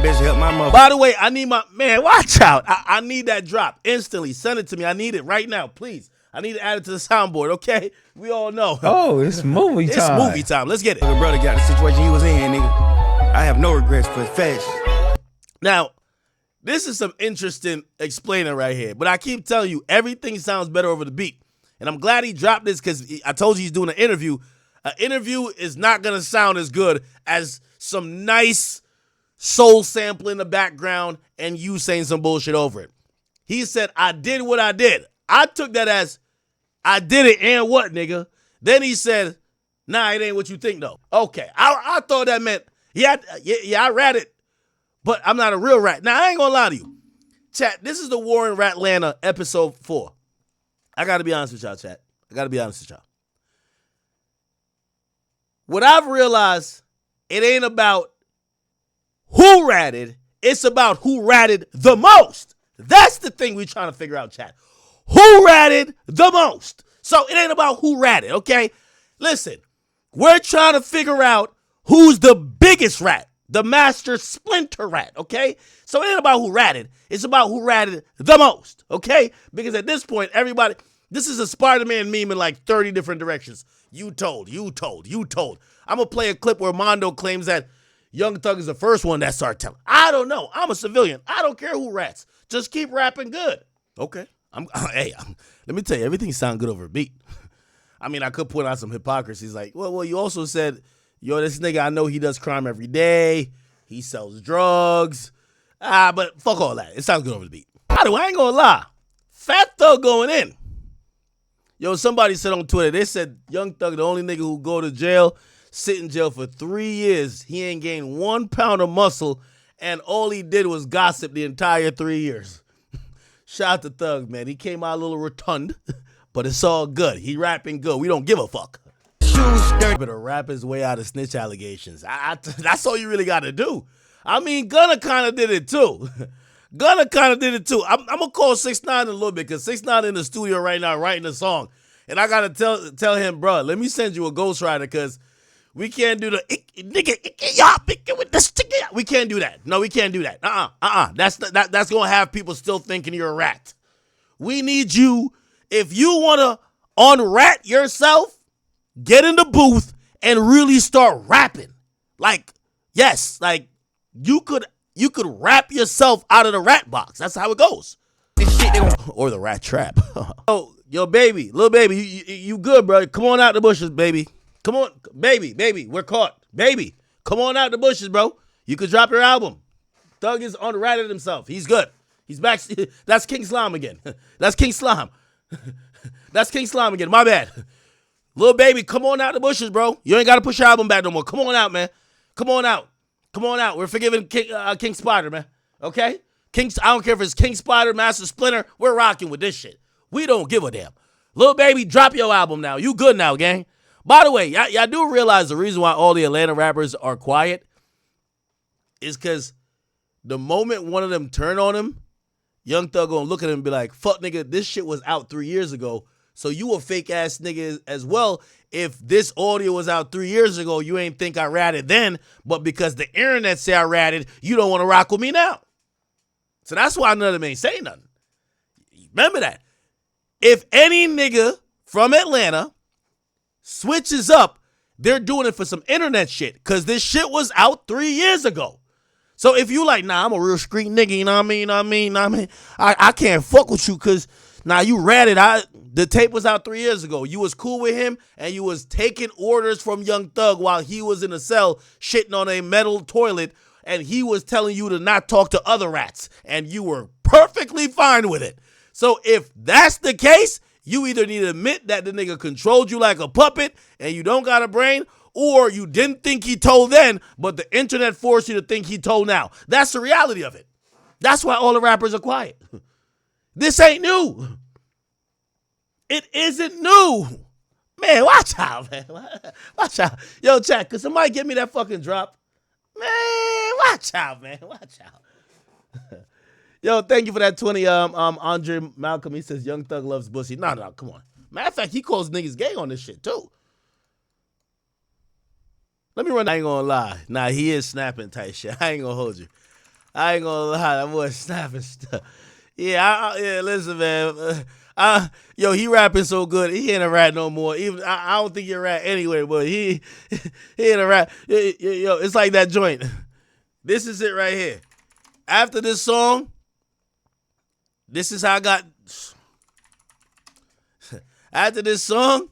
bitch help my mother. By the way, I need my man. Watch out! I need that drop instantly. Send it to me. I need it right now, please. I need to add it to the soundboard. Okay, we all know. Oh, it's movie time. It's movie time. Let's get it. My brother got the situation he was in, nigga. I have no regrets for facts. Now, this is some interesting explaining right here, but I keep telling you, everything sounds better over the beat. And I'm glad he dropped this because I told you he's doing an interview. An interview is not going to sound as good as some nice soul sample in the background and you saying some bullshit over it. He said, I did what I did. I took that as, I did it and what, nigga? Then he said, nah, it ain't what you think, though. Okay, I thought that meant, yeah, I rat it, but I'm not a real rat. Now, I ain't gonna lie to you. Chat, this is the War in Ratlanta episode 4. I gotta be honest with y'all, chat. I gotta be honest with y'all. What I've realized, it ain't about who ratted, it's about who ratted the most. That's the thing we're trying to figure out, chat. Who ratted the most? So it ain't about who ratted, okay? Listen, we're trying to figure out who's the biggest rat, the master splinter rat, okay? So it ain't about who ratted, it's about who ratted the most, okay? Because at this point, everybody, this is a Spider-Man meme in like 30 different directions. You told. I'm going to play a clip where Mondo claims that Young Thug is the first one that started telling. I don't know. I'm a civilian. I don't care who rats. Just keep rapping good. Okay. Let me tell you, everything sounds good over a beat. I mean, I could point out some hypocrisies like, well, you also said, yo, this nigga, I know he does crime every day. He sells drugs. But fuck all that. It sounds good over the beat. By the way, I ain't going to lie. Fat Thug going in. Yo, somebody said on Twitter, they said Young Thug, the only nigga who go to jail, sit in jail for 3 years. He ain't gained 1 pound of muscle, and all he did was gossip the entire 3 years. Shout out to Thug, man. He came out a little rotund, but it's all good. He rapping good. We don't give a fuck. Better rap his way out of snitch allegations. That's all you really got to do. I mean, Gunna kind of did it too. I'm going to call 6ix9ine in a little bit because 6ix9ine in the studio right now writing a song. And I got to tell him, bro, let me send you a ghostwriter because we can't do the nigga with the stick. We can't do that. No, we can't do that. That's going to have people still thinking you're a rat. We need you, if you want to unrat yourself, get in the booth and really start rapping. Like, yes, like you could rap yourself out of the rat box. That's how it goes. Or the rat trap. Yo, baby, little baby, you good, bro? Come on out the bushes, baby. Come on, baby, we're caught. Baby, come on out the bushes, bro. You could drop your album. Thug is unratted himself. He's good. He's back. That's King Slime again. That's King Slime. That's King Slime again. My bad. Little baby, come on out the bushes, bro. You ain't got to push your album back no more. Come on out, man. Come on out. We're forgiving King Spider, man. Okay? I don't care if it's King Spider, Master Splinter. We're rocking with this shit. We don't give a damn. Little baby, drop your album now. You good now, gang. By the way, y'all do realize the reason why all the Atlanta rappers are quiet is because the moment one of them turn on him, Young Thug gonna look at him and be like, fuck, nigga, this shit was out 3 years ago. So you a fake ass nigga as well. If this audio was out 3 years ago, you ain't think I ratted then, but because the internet say I ratted, you don't want to rock with me now. So that's why none of them ain't saying nothing. Remember that. If any nigga from Atlanta switches up, they're doing it for some internet shit because this shit was out 3 years ago. So if you like, nah, I'm a real street nigga, you know what I mean? I can't fuck with you because, nah, you ratted. The tape was out 3 years ago. You was cool with him and you was taking orders from Young Thug while he was in a cell shitting on a metal toilet and he was telling you to not talk to other rats and you were perfectly fine with it. So if that's the case, you either need to admit that the nigga controlled you like a puppet and you don't got a brain, or you didn't think he told then, but the internet forced you to think he told now. That's the reality of it. That's why all the rappers are quiet. This ain't new. It isn't new. Man, watch out, man. Watch out. Yo, chat, could somebody get me that fucking drop? Man, watch out, man. Watch out. Yo, thank you for that 20, Andre Malcolm. He says Young Thug loves pussy. No, come on. Matter of fact, he calls niggas gay on this shit, too. Let me run. I ain't gonna lie. Nah, he is snapping tight shit. I ain't gonna hold you. I ain't gonna lie, that boy snapping stuff. Yeah, yeah. Listen, man. Yo, he rapping so good. He ain't a rat no more. Even I don't think you're a rat anyway, but he ain't a rat. Yo, it's like that joint. This is it right here. After this song, this is how I got. After this song,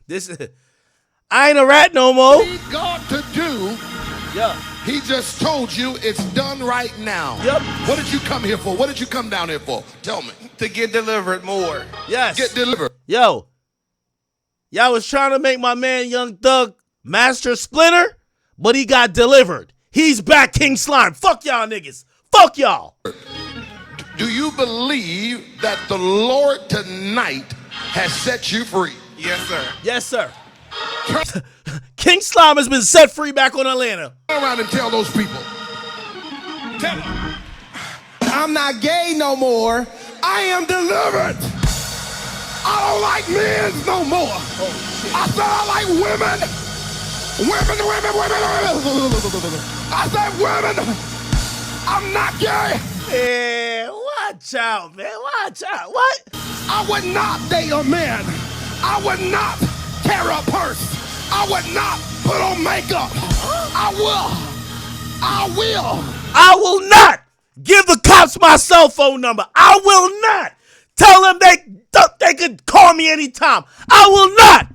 this is. I ain't a rat no more. What he got to do. Yeah. He just told you it's done right now. Yep. What did you come here for? What did you come down here for? Tell me. To get delivered more. Yes. Get delivered. Yo. Y'all was trying to make my man Young Thug Master Splinter, but he got delivered. He's back, King Slime. Fuck y'all niggas. Fuck y'all. Do you believe that the Lord tonight has set you free? Yes, sir. Yes, sir. King Slime has been set free back on Atlanta. Turn around and tell those people. Tell them. I'm not gay no more. I am delivered. I don't like men no more. I said I like women. Women. I said women. I'm not gay. Yeah, watch out, man. Watch out. What? I would not date a man. I would not carry a purse. I would not put on makeup. I will not give the cops my cell phone number. I will not tell them they could call me anytime. I will not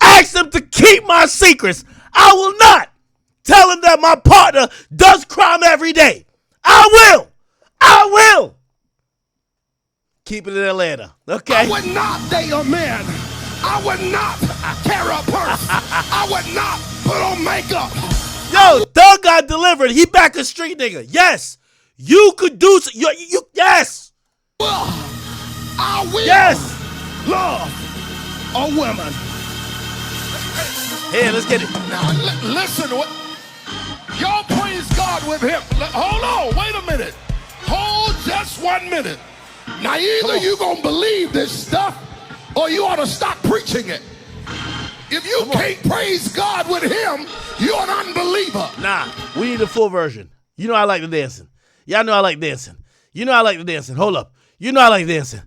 ask them to keep my secrets. I will not tell them that my partner does crime every day. I will keep it in Atlanta. Okay. I would not date a man. I would not carry a purse. I would not put on makeup. Yo, Thug got delivered. He back a street nigga. Yes. You could do you yes. Well, I will. Yes. Love a woman. Here, let's get it. Now, listen. Y'all praise God with him. Hold on. Wait a minute. Hold just 1 minute. Now, either you going to believe this stuff or you ought to stop preaching it. If you can't praise God with him, you're an unbeliever. Nah, we need the full version. You know I like the dancing. Y'all know I like dancing. You know I like the dancing. Hold up. You know I like dancing.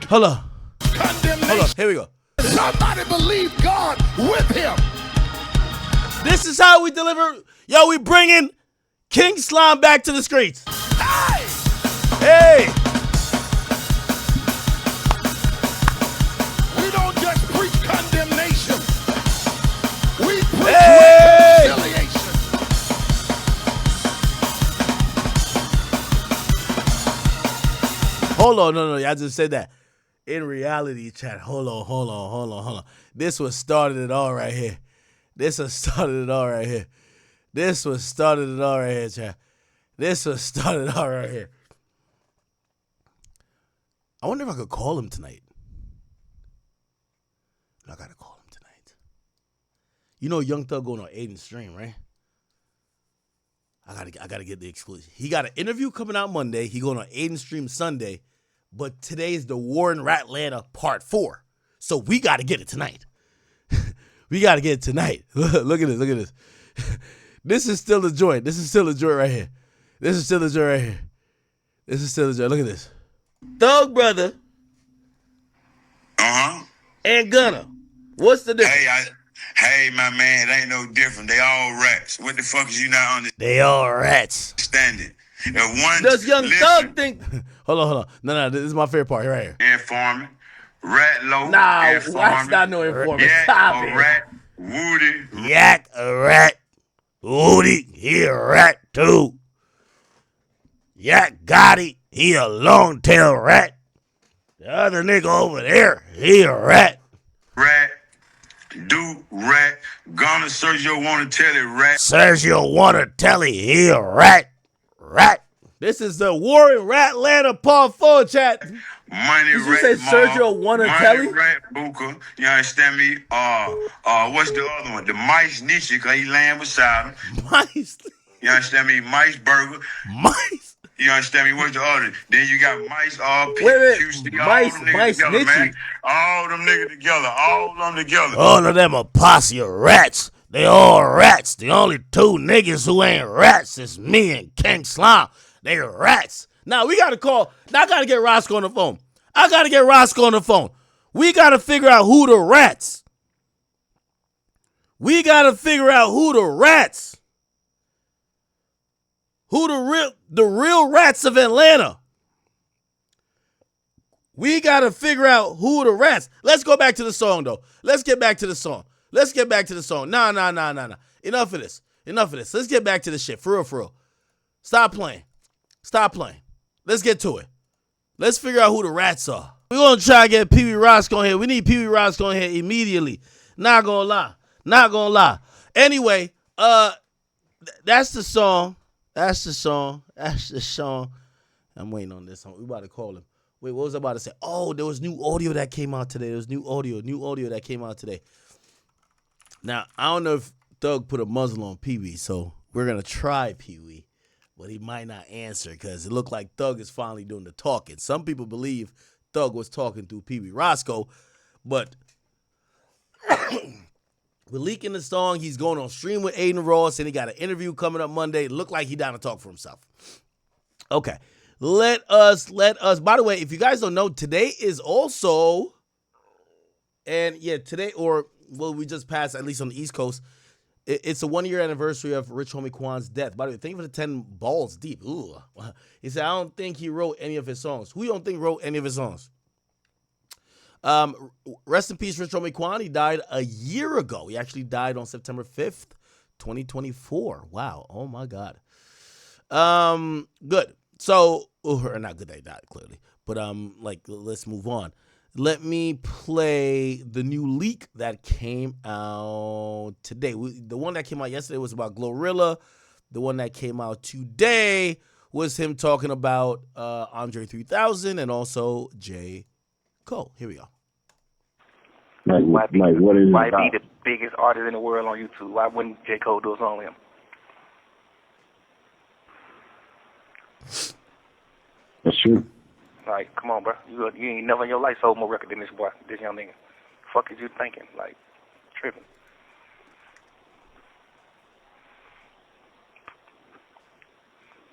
Hold up. Condemnation. Hold up. Here we go. Somebody believe God with him. This is how we deliver. Yo, we bringing King Slime back to the streets. Hey! Hey! We don't just preach condemnation. We preach reconciliation. Hold on, no, y'all just said that. In reality, chat, hold on. This was started it all right here. This was started it all right here, chat. This was started it all right here. I wonder if I could call him tonight. I gotta call him tonight. You know Young Thug going on Aiden stream, right? I gotta get the exclusive. He got an interview coming out Monday. He going on Aiden stream Sunday. But today is the War in Ratlanta Part 4. So we gotta get it tonight. We gotta get it tonight. Look at this. This is still a joint. Right here. Look at this. Thug brother. And Gunna. What's the difference? Hey, my man, it ain't no different. They all rats. What the fuck is you not understanding? They all rats. If one Does Young Thug think? Hold on. No, this is my favorite part right here. Informant, rat low, Nah, informant, that's not no informant. Yak, Stop a it. rat, Woody. Yak, a rat. Woody, he a rat too. Yak Gotti, he a long tail rat. The other nigga over there, he a rat. Rat, do rat, Gunna Sergio wanna tell it rat. Sergio Wanatelli, he a rat. Rat. This is the War in Ratlanta Part 4, chat. Money Did you rat, say Sergio Wanatelli? Money rat, Booker. You understand me? What's the other one? The Mice Nietzsche, cause he laying beside him. Mice. You understand me? Mice Burger. Mice. You understand me? What's the other? Then you got Mice, Wait, QC, all Mice, them niggas Mice, together, Mitchie. man. All them niggas together. All of them together. All of them a posse of rats. They all rats. The only two niggas who ain't rats is me and King Slime. They rats. Now we gotta call. Now I gotta get Roscoe on the phone. We gotta figure out who the rats. Who the real rats of Atlanta. We gotta figure out who the rats. Let's go back to the song though. Let's get back to the song. Nah. Enough of this. Let's get back to the shit. For real. Stop playing. Let's get to it. Let's figure out who the rats are. We're gonna try to get Pee Wee Roscoe in here. We need Pee Wee Roscoe in here immediately. Not gonna lie. Anyway, that's the song. I'm waiting on this. We about to call him. Wait, what was I about to say? Oh, there was new audio that came out today. Now, I don't know if Thug put a muzzle on Pee Wee, so we're going to try Pee Wee, but he might not answer because it looked like Thug is finally doing the talking. Some people believe Thug was talking through Pee Wee Roscoe, but we're leaking the song. He's going on stream with Aiden Ross, and he got an interview coming up Monday. Look like he down to talk for himself. Okay. Let us. By the way, if you guys don't know, today is also, and yeah, today, or well, we just passed, at least on the East Coast, it's a 1-year anniversary of Rich Homie Quan's death. By the way, thank you for the 10 balls deep. Ooh. He said, I don't think he wrote any of his songs. Who you don't think wrote any of his songs? Rest in peace, Rich Homie Quan. He died a year ago. He actually died on September 5th, 2024. Wow. Oh my God. Good. So, or not good that he died, clearly. But let's move on. Let me play the new leak that came out today. The one that came out yesterday was about Glorilla. The one that came out today was him talking about Andre 3000 and also J. Cole. Here we go. Why be the biggest artist in the world on YouTube? Why wouldn't J. Cole do a song with him? That's true. Like, come on, bro. You ain't never in your life sold more record than this boy, this young nigga. Fuck is you thinking? Like, tripping.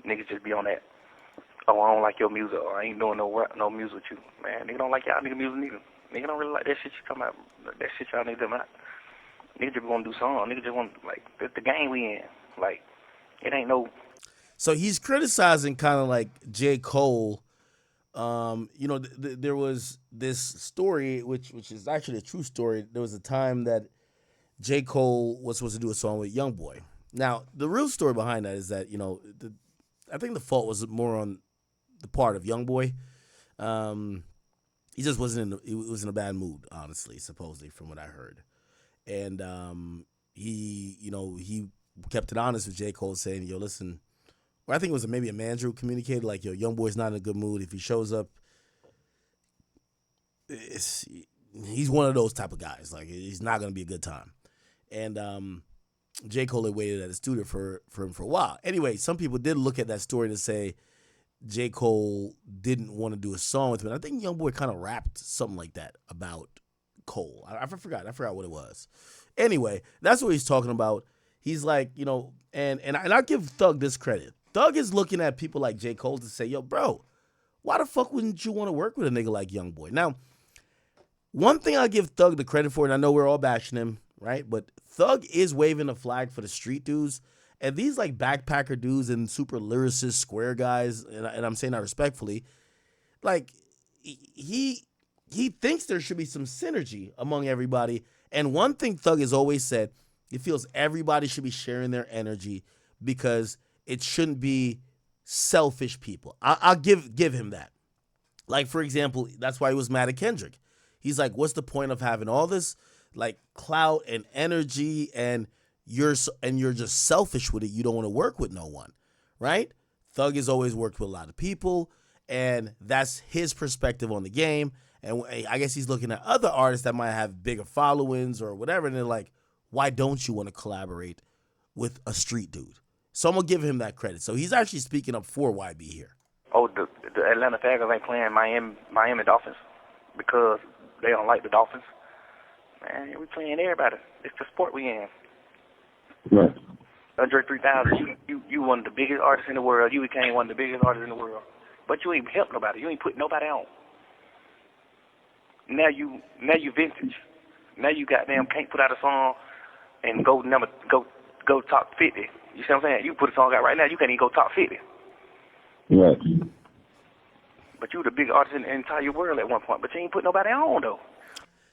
Niggas just be on that. Oh, I don't like your music, or I ain't doing no music with you. Man, nigga don't like y'all nigga music neither. Nigga don't really like that shit you talking about. That shit y'all niggas about. Nigga just want to do songs. Nigga just want, like, the game we in. Like, it ain't no... So he's criticizing kind of like J. Cole. There was this story, which is actually a true story. There was a time that J. Cole was supposed to do a song with Youngboy. Now, the real story behind that is that, I think the fault was more on the part of Youngboy. He just he was in a bad mood, honestly, supposedly, from what I heard. And he kept it honest with J. Cole, saying, yo, listen, I think it was maybe a manager who communicated, like, yo, Youngboy's not in a good mood. If he shows up, he's one of those type of guys. Like, he's not going to be a good time. And J. Cole had waited at the studio for him for a while. Anyway, some people did look at that story to say J. Cole didn't want to do a song with him. And I think Youngboy kind of rapped something like that about Cole. I forgot what it was. Anyway, that's what he's talking about. He's like, and I give Thug this credit. Thug is looking at people like J. Cole to say, yo, bro, why the fuck wouldn't you want to work with a nigga like Youngboy? Now, one thing I give Thug the credit for, and I know we're all bashing him, right? But Thug is waving a flag for the street dudes. And these like backpacker dudes and super lyricist square guys, and I'm saying that respectfully, like he thinks there should be some synergy among everybody. And one thing Thug has always said, he feels everybody should be sharing their energy because it shouldn't be selfish people. I'll give him that. Like, for example, that's why he was mad at Kendrick. He's like, what's the point of having all this like clout and energy and you're just selfish with it? You don't want to work with no one, right? Thug has always worked with a lot of people, and that's his perspective on the game. And I guess he's looking at other artists that might have bigger followings or whatever, and they're like, why don't you want to collaborate with a street dude? So I'm going to give him that credit. So he's actually speaking up for YB here. the Atlanta Falcons ain't playing Miami Dolphins because they don't like the Dolphins. Man, we playing everybody. It's the sport we in. Right. Andre 3000, you one of the biggest artists in the world. You became one of the biggest artists in the world. But you ain't helped nobody. You ain't put nobody on. Now you vintage. Now you goddamn can't put out a song and go top 50. You see what I'm saying? You put a song out right now, you can't even go top 50. Right. But you the biggest artist in the entire world at one point. But you ain't put nobody on though.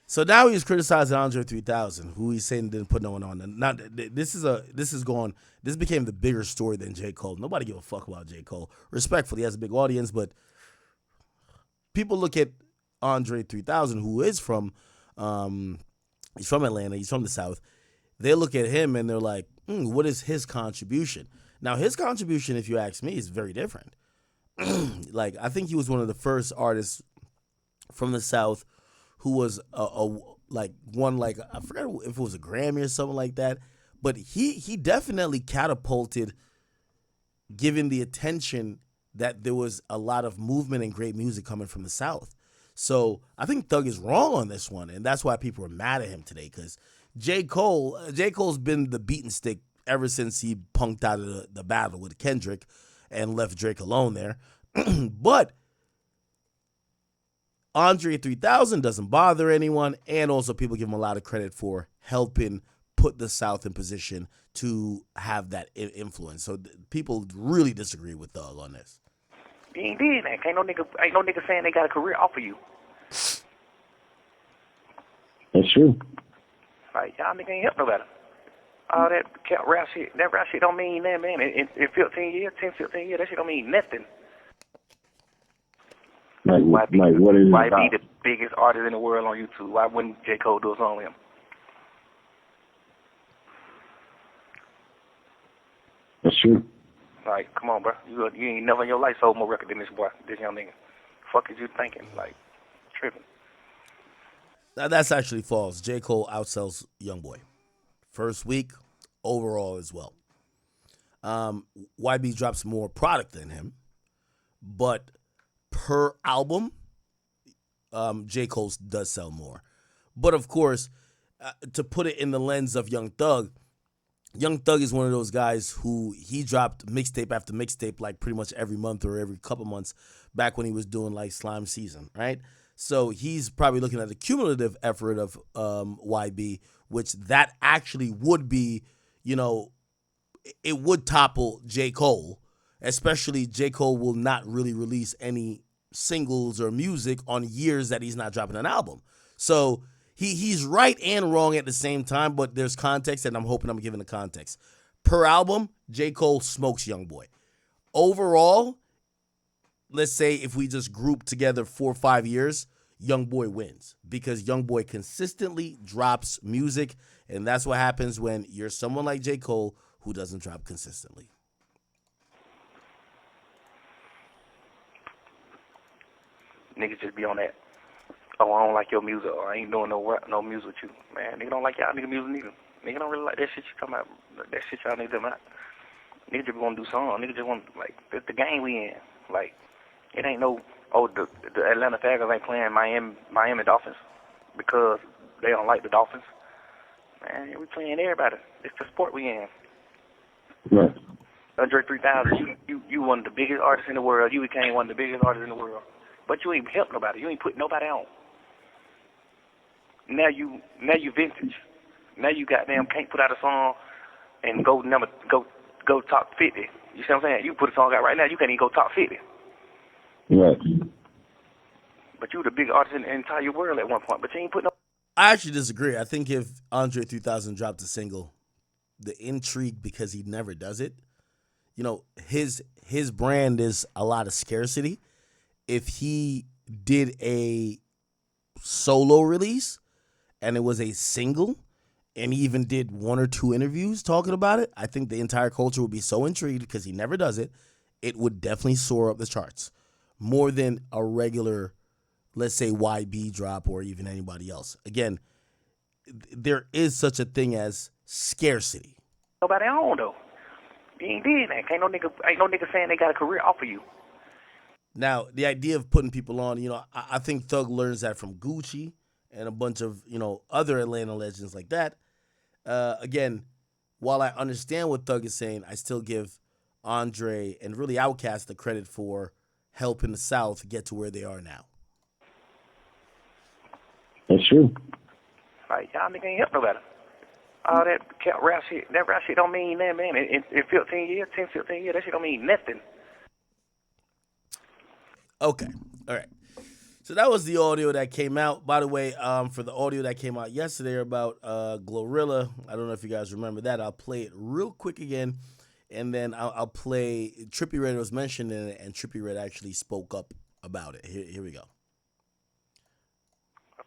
So now he's criticizing Andre 3000, who he's saying didn't put no one on. And now this became the bigger story than J. Cole. Nobody give a fuck about J. Cole. Respectfully, he has a big audience, but people look at Andre 3000, who is from he's from Atlanta, he's from the South. They look at him and they're like, what is his contribution? Now, his contribution, if you ask me, is very different. Like, I think he was one of the first artists from the South who was I forgot if it was a Grammy or something like that, but he definitely catapulted, given the attention that there was a lot of movement and great music coming from the South. So I think Thug is wrong on this one, and that's why people are mad at him today, because J. Cole's been the beaten stick ever since he punked out of the battle with Kendrick and left Drake alone there. But Andre 3000 doesn't bother anyone, and also people give him a lot of credit for helping put the South in position to have that influence. So people really disagree with Thug on this. You ain't did that. Ain't no nigga saying they got a career off of you. That's true. Like, y'all nigga ain't help nobody. All that rap shit don't mean that, man. In 15 years, that shit don't mean nothing. Why be the biggest artist in the world on YouTube? Why wouldn't J. Cole do a song with him? That's true. Like, come on, bro. You ain't never in your life sold more record than this boy, this young nigga. Fuck is you thinking? Like, tripping. Now, that's actually false. J. Cole outsells Youngboy. First week, overall as well. YB drops more product than him, but per album, J. Cole does sell more. But of course, to put it in the lens of Young Thug is one of those guys who he dropped mixtape after mixtape like pretty much every month or every couple months back when he was doing like Slime Season, right? So he's probably looking at the cumulative effort of YB, which that actually would be, it would topple J. Cole, especially J. Cole will not really release any singles or music on years that he's not dropping an album. So he's right and wrong at the same time, but there's context, and I'm hoping I'm giving the context. Per album, J. Cole smokes Youngboy. Overall, let's say if we just group together 4 or 5 years, Youngboy wins because Youngboy consistently drops music, and that's what happens when you're someone like J. Cole who doesn't drop consistently. Niggas just be on that. Oh, I don't like your music, or I ain't doing no music with you. Man, nigga don't like y'all nigga music neither. Nigga don't really like that shit you talking about. That shit y'all niggas about. Niggas just want to do songs. Niggas just want, like, the game we in. Like, it ain't no, the Atlanta Falcons ain't playing Miami Dolphins because they don't like the Dolphins. Man, we playing everybody. It's the sport we in. Right. Andre 3000, you one of the biggest artists in the world. You became one of the biggest artists in the world. But you ain't helped nobody. You ain't put nobody on. Now you vintage. Now you goddamn can't put out a song and go top 50. You see what I'm saying? You put a song out right now, you can't even go top 50. Right. But you the big artist in the entire world at one point, but you ain't put no. I actually disagree. I think if Andre 3000 dropped a single, the intrigue, because he never does it, his brand is a lot of scarcity. If he did a solo release and it was a single and he even did 1 or 2 interviews talking about it, I think the entire culture would be so intrigued because he never does it. It would definitely soar up the charts more than a regular, let's say, YB drop or even anybody else. Again, there is such a thing as scarcity. Nobody on though. You ain't did that. Ain't no nigga saying they got a career off of you. Now, the idea of putting people on, I think Thug learns that from Gucci and a bunch of, other Atlanta legends like that. Again, while I understand what Thug is saying, I still give Andre and really Outkast the credit for helping the South get to where they are now. That's true. Like, y'all nigga ain't help nobody. All that rap shit don't mean nothing, man. In 15 years, 10, 15 years, that shit don't mean nothing. Okay. All right. So that was the audio that came out. By the way, for the audio that came out yesterday about Glorilla, I don't know if you guys remember that. I'll play it real quick again, and then I'll play Trippie Redd was mentioned in it, and Trippie Redd actually spoke up about it. Here we go.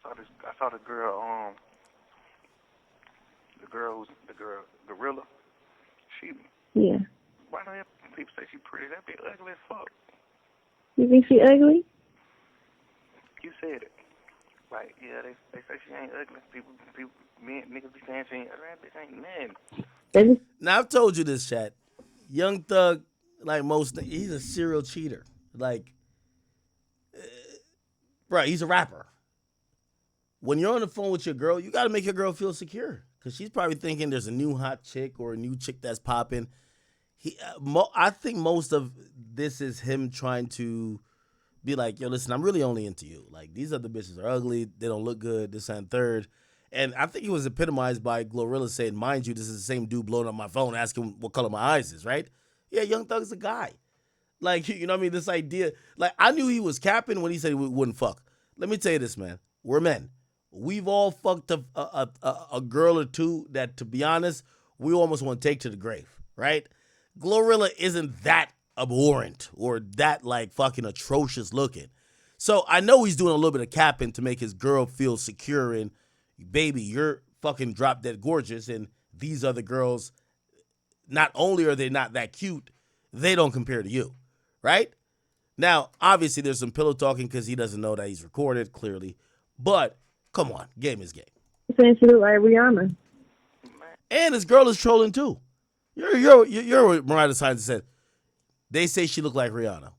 I saw the girl, Gorilla. Yeah. Why do people say she pretty? That be ugly as fuck. You think she ugly? You said it. Like, yeah, they say she ain't ugly. People, niggas be saying she ain't ugly. That bitch ain't nothing. Now, I've told you this, chat. Young Thug, like he's a serial cheater. Like, bro, he's a rapper. When you're on the phone with your girl, you got to make your girl feel secure. Because she's probably thinking there's a new hot chick or a new chick that's popping. I think most of this is him trying to be like, yo, listen, I'm really only into you. Like, these other bitches are ugly. They don't look good. This and third. And I think it was epitomized by Glorilla saying, mind you, this is the same dude blowing up my phone asking what color my eyes is, right? Yeah, Young Thug's a guy. Like, you know what I mean? This idea. Like, I knew he was capping when he said we wouldn't fuck. Let me tell you this, man. We're men. We've all fucked a girl or two that, to be honest, we almost want to take to the grave, right? Glorilla isn't that abhorrent or that, like, fucking atrocious looking. So I know he's doing a little bit of capping to make his girl feel secure and, baby, you're fucking drop dead gorgeous, and these other girls, not only are they not that cute, they don't compare to you, right? Now, obviously, there's some pillow talking because he doesn't know that he's recorded, clearly. But, come on, game is game. Saying she look like Rihanna. And his girl is trolling, too. You're what Mariah Science said. They say she looked like Rihanna.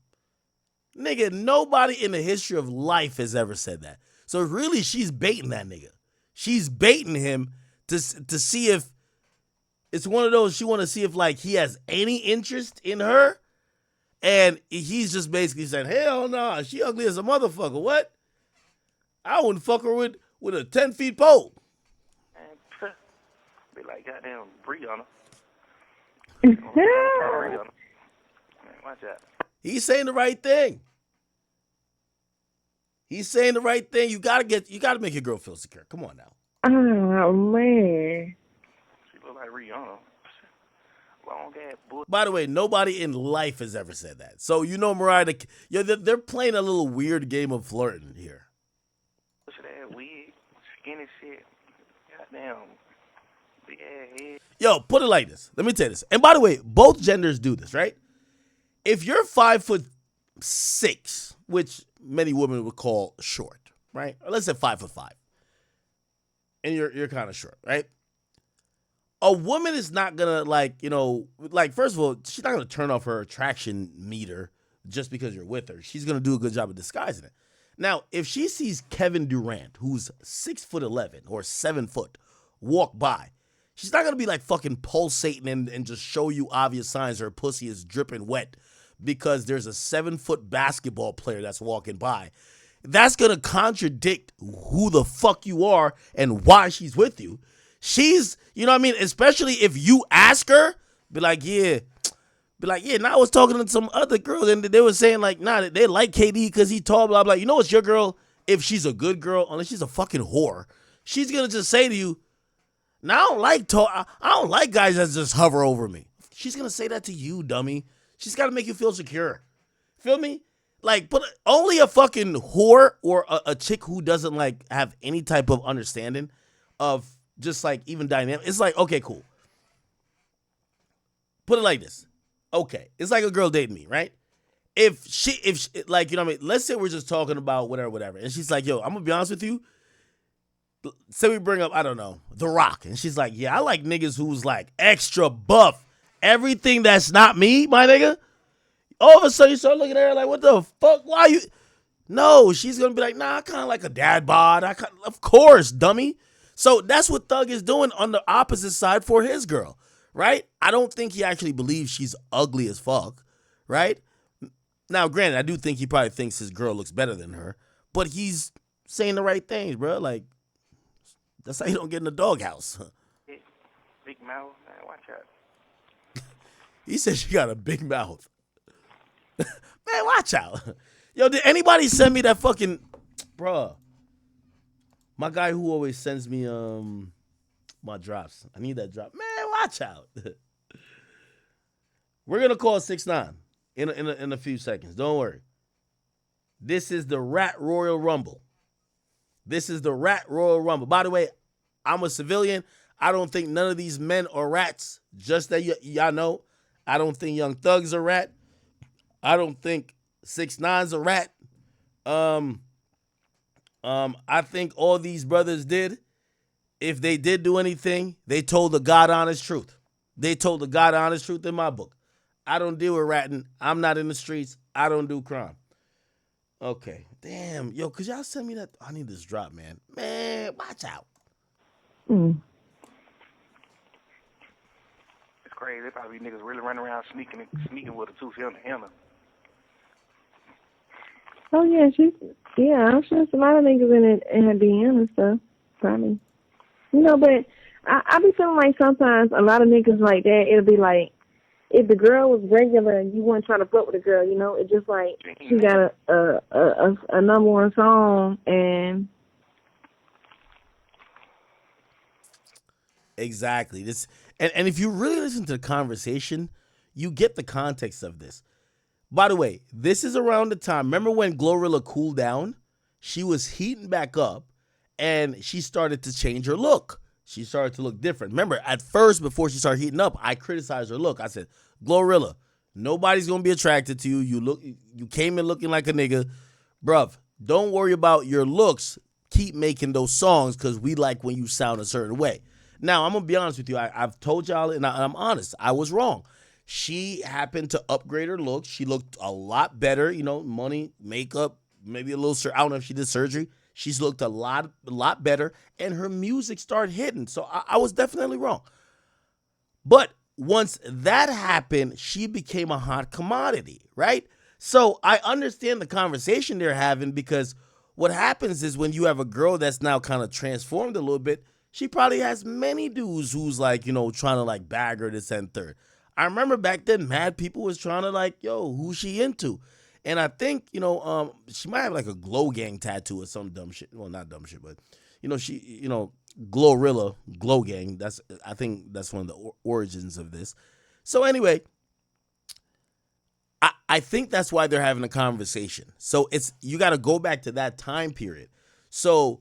Nigga, nobody in the history of life has ever said that. So really, she's baiting that nigga. She's baiting him to see if it's one of those, she want to see if, like, he has any interest in her. And he's just basically saying, hell no, she ugly as a motherfucker. What? I wouldn't fuck her with a 10-foot pole. Man, be like goddamn Brianna. Watch that. He's saying the right thing. He's saying the right thing. You gotta make your girl feel secure. Come on now. Oh man. She look like Rihanna. Long ass bull. By the way, nobody in life has ever said that. So Mariah, they're playing a little weird game of flirting here. Look at that wig, skinny shit. Goddamn big ass head. Yo, put it like this. Let me tell you this. And by the way, both genders do this, right? If you're 5'6", which many women would call short, right? Or let's say 5'5", and you're kind of short, right? A woman is not gonna first of all, she's not gonna turn off her attraction meter just because you're with her. She's gonna do a good job of disguising it. Now, if she sees Kevin Durant, who's 6'11" or 7 foot, walk by, she's not gonna be like fucking pulsating and just show you obvious signs her pussy is dripping wet because there's a 7 foot basketball player that's walking by. That's gonna contradict who the fuck you are and why she's with you. She's, you know what I mean? Especially if you ask her, be like, yeah. Now I was talking to some other girls and they were saying like, nah, they like KD because he tall, blah, blah. You know what's your girl? If she's a good girl, unless she's a fucking whore, she's going to just say to you, nah, I don't like guys that just hover over me. She's going to say that to you, dummy. She's got to make you feel secure. Feel me? Like, but only a fucking whore or a chick who doesn't like have any type of understanding of just like even dynamic. It's like, okay, cool. Put it like this. Okay. It's like a girl dating me, right? If she like, you know what I mean? Let's say we're just talking about whatever. And she's like, yo, I'm going to be honest with you. Say we bring up, I don't know, The Rock. And she's like, yeah, I like niggas who's like extra buff. Everything that's not me, my nigga. all of a sudden you start looking at her like, what the fuck? Why you? No, she's gonna be like, nah, I kind of like a dad bod. Of course, dummy. So that's what Thug is doing on the opposite side for his girl, right? I don't think he actually believes she's ugly as fuck, right? Now, granted, I do think he probably thinks his girl looks better than her, but he's saying the right things, bro. Like, that's how you don't get in the doghouse. Big mouth, man, watch out. He said she got a big mouth. Man, watch out. Yo, did anybody send me that fucking, bruh? My guy who always sends me my drops. I need that drop. Man, watch out. We're gonna call 6ix9ine in a few seconds. Don't worry. This is the Rat Royal Rumble. This is the Rat Royal Rumble. By the way, I'm a civilian. I don't think none of these men are rats. Just that y'all know. I don't think Young Thug's a rat. I don't think 6ix9ine's a rat. I think all these brothers did, if they did do anything, they told the God honest truth. They told the God honest truth in my book. I don't deal with ratting. I'm not in the streets. I don't do crime. Okay. Damn. Yo, could y'all send me that? I need this drop, man. Man, watch out. Mm. It's crazy. They probably niggas really running around sneaking with a tooth in the hammer. Oh, yeah, I'm sure there's a lot of niggas in her DM and stuff. Probably. You know, but I be feeling like sometimes a lot of niggas like that, it'll be like, if the girl was regular and you weren't trying to fuck with the girl, you know, it's just like she got a number one song and... Exactly. This and if you really listen to the conversation, you get the context of this. By the way, this is around the time, remember when Glorilla cooled down? She was heating back up, and she started to change her look. She started to look different. Remember, at first, before she started heating up, I criticized her look. I said, Glorilla, nobody's going to be attracted to you. You came in looking like a nigga. Bruv, don't worry about your looks. Keep making those songs because we like when you sound a certain way. Now, I'm going to be honest with you. I've told y'all, and I'm honest, I was wrong. She happened to upgrade her look. She looked a lot better, you know, money, makeup, maybe a little, I don't know if she did surgery. She's looked a lot better, and her music started hitting. So I was definitely wrong. But once that happened, she became a hot commodity, right? So I understand the conversation they're having because what happens is when you have a girl that's now kind of transformed a little bit, she probably has many dudes who's like, you know, trying to like bag her this and third. I remember back then, mad people was trying to like, yo, who's she into? And I think, you know, she might have like a Glow Gang tattoo or some dumb shit. Well, not dumb shit, but, you know, she, you know, Glorilla, Glow Gang. I think that's one of the origins of this. So anyway, I think that's why they're having a conversation. So you got to go back to that time period. So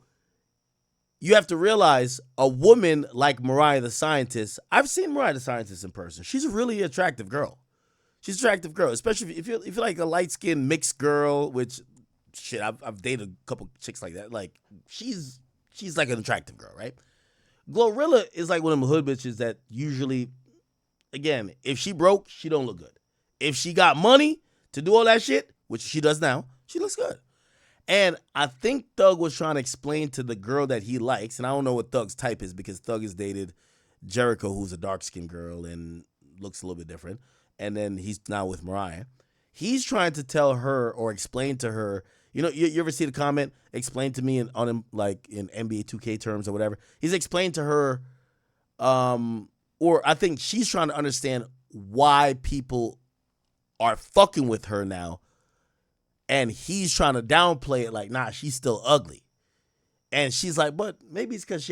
you have to realize a woman like Mariah the Scientist. I've seen Mariah the Scientist in person. She's a really attractive girl. She's an attractive girl, especially if you're like a light-skinned mixed girl, which, shit, I've dated a couple chicks like that. Like, she's like an attractive girl, right? Glorilla is like one of them hood bitches that usually, again, if she broke, she don't look good. If she got money to do all that shit, which she does now, she looks good. And I think Thug was trying to explain to the girl that he likes, and I don't know what Thug's type is because Thug has dated Jericho, who's a dark-skinned girl and looks a little bit different. And then he's now with Mariah. He's trying to tell her or explain to her, you know, you ever see the comment, explain to me in NBA 2K terms or whatever. He's explained to her, or I think she's trying to understand why people are fucking with her now. And he's trying to downplay it like, nah, she's still ugly. And she's like, but maybe it's because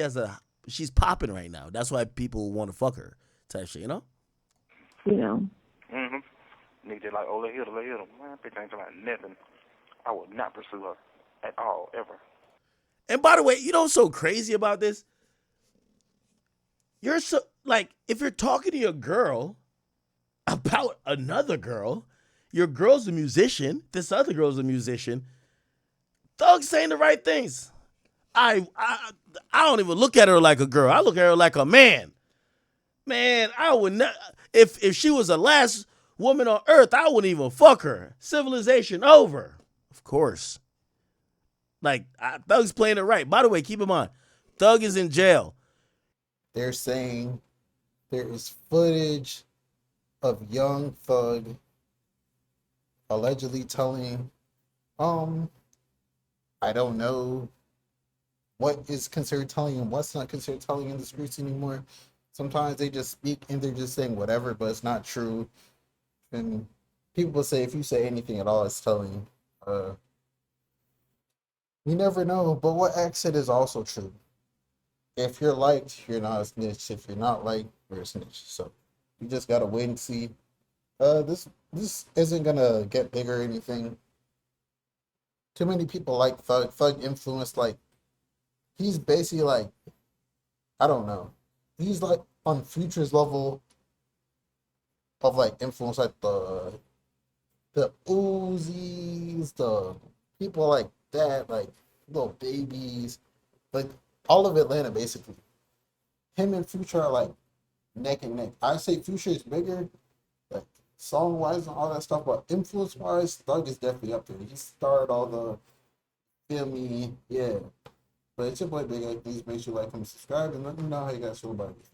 she's popping right now. That's why people want to fuck her type shit, you know? You know. Mm-hmm. Nigga just like, oh, let hit her. Man, bitch ain't talking about nothing. I would not pursue her at all, ever. And by the way, you know what's so crazy about this? You're so, like, if you're talking to your girl about another girl, your girl's a musician, this other girl's a musician, Thug's saying the right things. I don't even look at her like a girl. I look at her like a man. Man, I would not, if she was a lass, woman on earth, I wouldn't even fuck her. Civilization over. Of course. Like, Thug's playing it right. By the way, keep in mind, Thug is in jail. They're saying there is footage of young Thug allegedly telling, I don't know what is considered telling and what's not considered telling in the streets anymore. Sometimes they just speak and they're just saying whatever, but it's not true. And people say if you say anything at all, it's telling. You never know. But what X said is also true. If you're liked, you're not a snitch. If you're not liked, you're a snitch. So you just gotta wait and see. This isn't gonna get bigger or anything. Too many people like Thug. Thug influenced, like, he's basically like, I don't know. He's like on Future's level of like influence, like the Uzis, the people like that, like little babies, like all of Atlanta basically. Him and Future are like neck and neck. I say Future is bigger, like song wise and all that stuff, but influence wise, Thug is definitely up there. He started all the, feel me, yeah. But it's your boy Big A. Please make sure you like and subscribe and let me know how you guys feel about it.